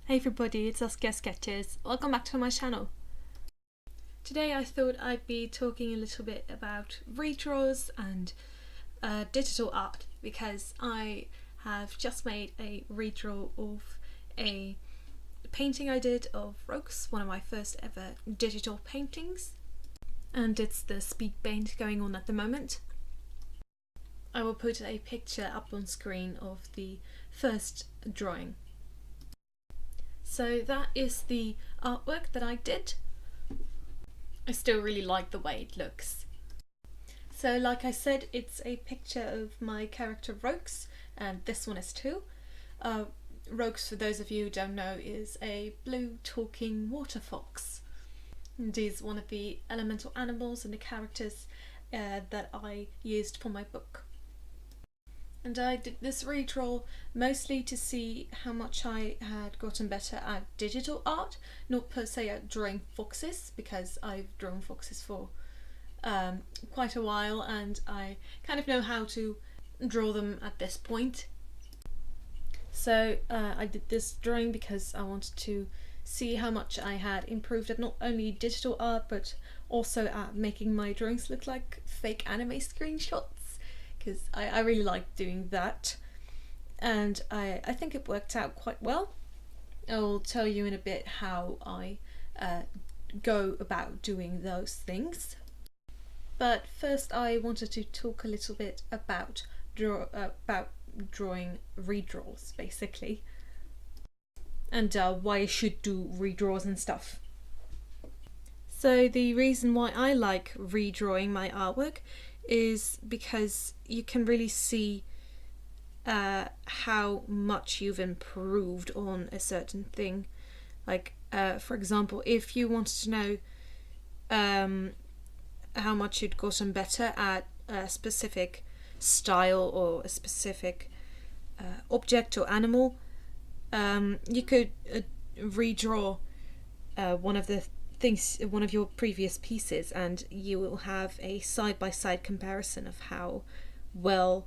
Hey everybody, it's SaskiaSketches. Welcome back to my channel. Today I thought I'd be talking a little bit about redraws and digital art because I have just made a redraw of a painting I did of Rogues, one of my first ever digital paintings, and it's the speed paint going on at the moment. I will put a picture up on screen of the first drawing. So that is the artwork that I did. I still really like the way it looks. So like I said, it's a picture of my character Rogues, and this one is too. Rogues, for those of you who don't know, is a blue talking water fox. And is one of the elemental animals and the characters that I used for my book. And I did this redraw mostly to see how much I had gotten better at digital art, not per se at drawing foxes, because I've drawn foxes for quite a while and I kind of know how to draw them at this point. So I did this drawing because I wanted to see how much I had improved at not only digital art but also at making my drawings look like fake anime screenshots. Because I really like doing that, and I think it worked out quite well. I'll tell you in a bit how I go about doing those things. But first I wanted to talk a little bit about drawing redraws, basically, and why I should do redraws and stuff. So the reason why I like redrawing my artwork is because you can really see how much you've improved on a certain thing. Like for example, if you wanted to know how much you'd gotten better at a specific style or a specific object or animal, you could redraw one of your previous pieces, and you will have a side-by-side comparison of how well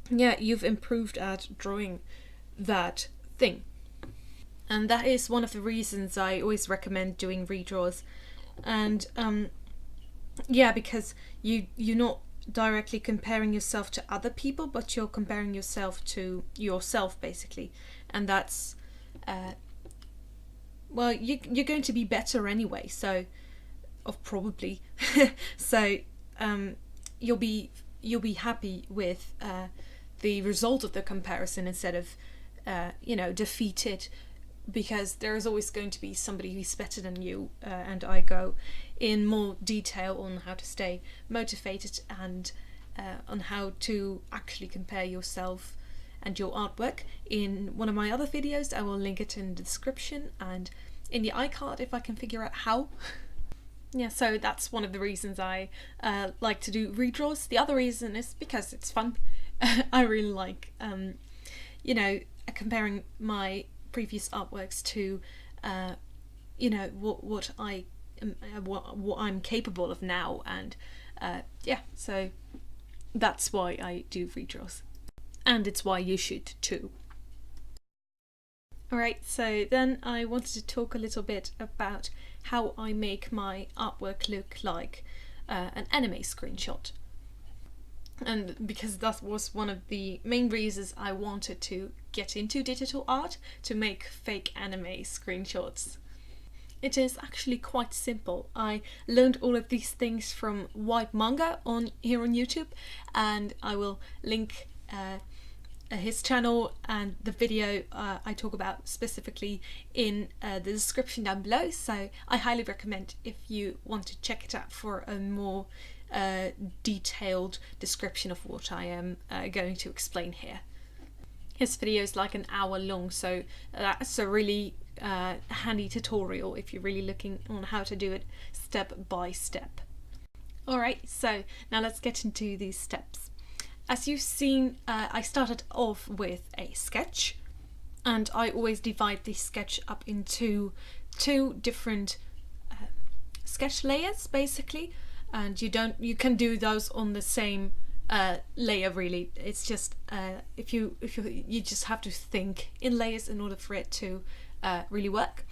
you've improved at drawing that thing. And that is one of the reasons I always recommend doing redraws. And because you're not directly comparing yourself to other people, but you're comparing yourself to yourself, basically. And that's well, you're going to be better anyway, so probably so you'll be happy with the result of the comparison instead of defeated, because there is always going to be somebody who's better than you, and I go in more detail on how to stay motivated and on how to actually compare yourself and your artwork in one of my other videos. I will link it in the description and in the iCard if I can figure out how. Yeah, so that's one of the reasons I like to do redraws. The other reason is because it's fun. I really like comparing my previous artworks to what I'm capable of now, and so that's why I do redraws. And it's why you should too. Alright, so then I wanted to talk a little bit about how I make my artwork look like an anime screenshot. And because that was one of the main reasons I wanted to get into digital art, to make fake anime screenshots. It is actually quite simple. I learned all of these things from YOUMANGA here on YouTube, and I will link his channel and the video I talk about specifically in the description down below, so I highly recommend if you want to check it out for a more detailed description of what I am going to explain here. His video is like an hour long, so that's a really handy tutorial if you're really looking on how to do it step by step. Alright, so now let's get into these steps. As you've seen, I started off with a sketch, and I always divide the sketch up into two different sketch layers, basically, and you can do those on the same layer really. It's just if you just have to think in layers in order for it to really work.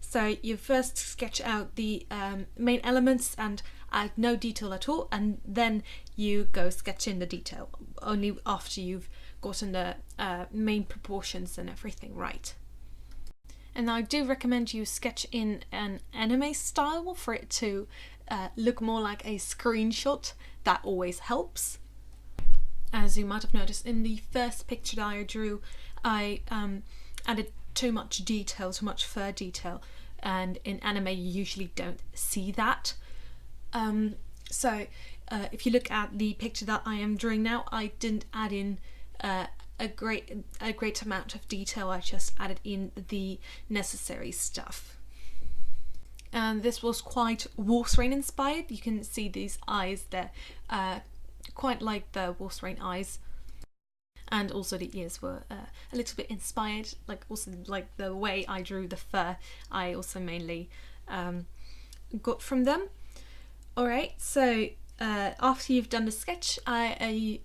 So you first sketch out the main elements and add no detail at all, and then you go sketch in the detail only after you've gotten the main proportions and everything right. And I do recommend you sketch in an anime style for it to look more like a screenshot. That always helps. As you might have noticed in the first picture that I drew, I added too much detail, too much fur detail, and in anime you usually don't see that. So if you look at the picture that I am drawing now, I didn't add in a great amount of detail. I just added in the necessary stuff. And this was quite Wolf's Rain inspired. You can see these eyes there, quite like the Wolf's Rain eyes. And also the ears were a little bit inspired, like also like the way I drew the fur, I also mainly got from them. Alright, so after you've done the sketch, I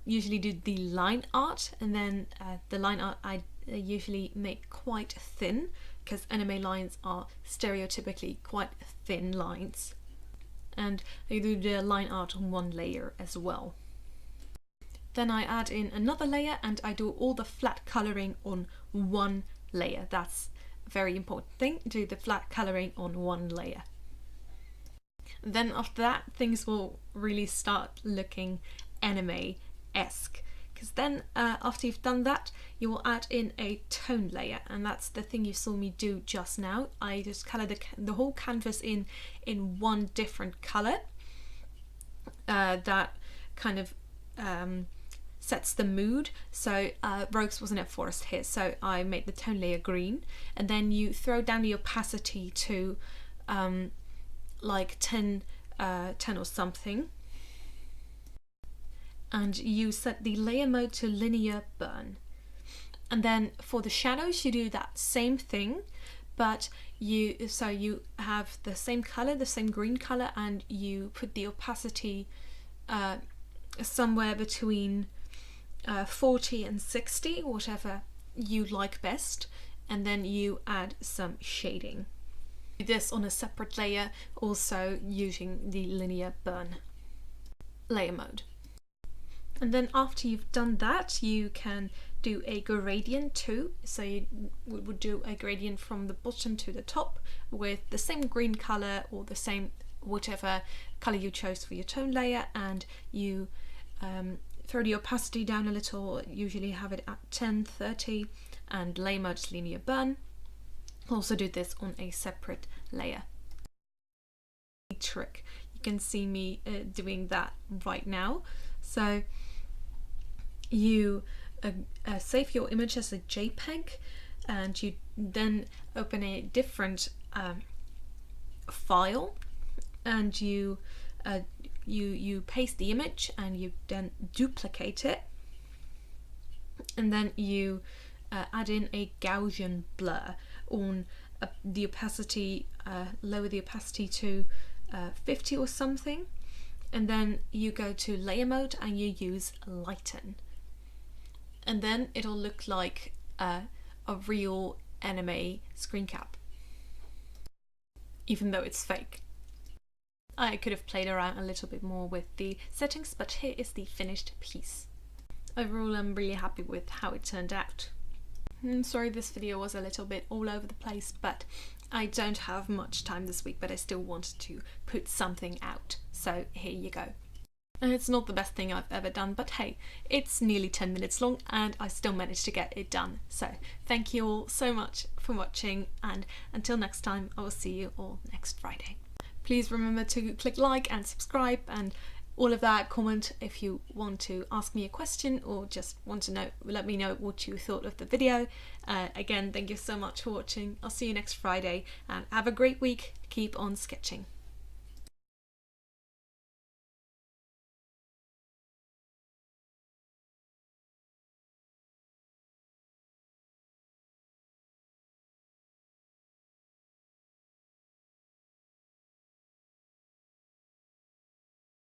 usually do the line art, and then the line art I usually make quite thin, because anime lines are stereotypically quite thin lines. And I do the line art on one layer as well. Then I add in another layer and I do all the flat colouring on one layer. That's a very important thing, do the flat colouring on one layer. Then after that, things will really start looking anime-esque, because then after you've done that, you will add in a tone layer, and that's the thing you saw me do just now. I just coloured the whole canvas in one different colour that kind of sets the mood. So Rose was in a forest here, so I made the tone layer green, and then you throw down the opacity to like 10 or something, and you set the layer mode to linear burn. And then for the shadows you do that same thing, but you have the same color, the same green color, and you put the opacity somewhere between 40 and 60, whatever you like best, and then you add some shading. Do this on a separate layer, also using the linear burn layer mode. And then after you've done that, you can do a gradient too. So you would do a gradient from the bottom to the top with the same green color or the same whatever color you chose for your tone layer, and you throw the opacity down a little, usually have it at 10, 30, and layer mode is linear burn. Also do this on a separate layer. Trick. You can see me doing that right now. So you save your image as a JPEG, and you then open a different file, and you paste the image, and you then duplicate it, and then you add in a Gaussian blur on the opacity, lower the opacity to 50 or something, and then you go to layer mode and you use lighten, and then it'll look like a real anime screen cap, even though it's fake. I could have played around a little bit more with the settings, but here is the finished piece. Overall, I'm really happy with how it turned out. Sorry this video was a little bit all over the place, but I don't have much time this week, but I still wanted to put something out, so here you go. And it's not the best thing I've ever done, but hey, it's nearly 10 minutes long and I still managed to get it done. So thank you all so much for watching, and until next time, I will see you all next Friday. Please remember to click like and subscribe and all of that. Comment if you want to ask me a question or just want to know, let me know what you thought of the video. Again, thank you so much for watching. I'll see you next Friday, and have a great week. Keep on sketching.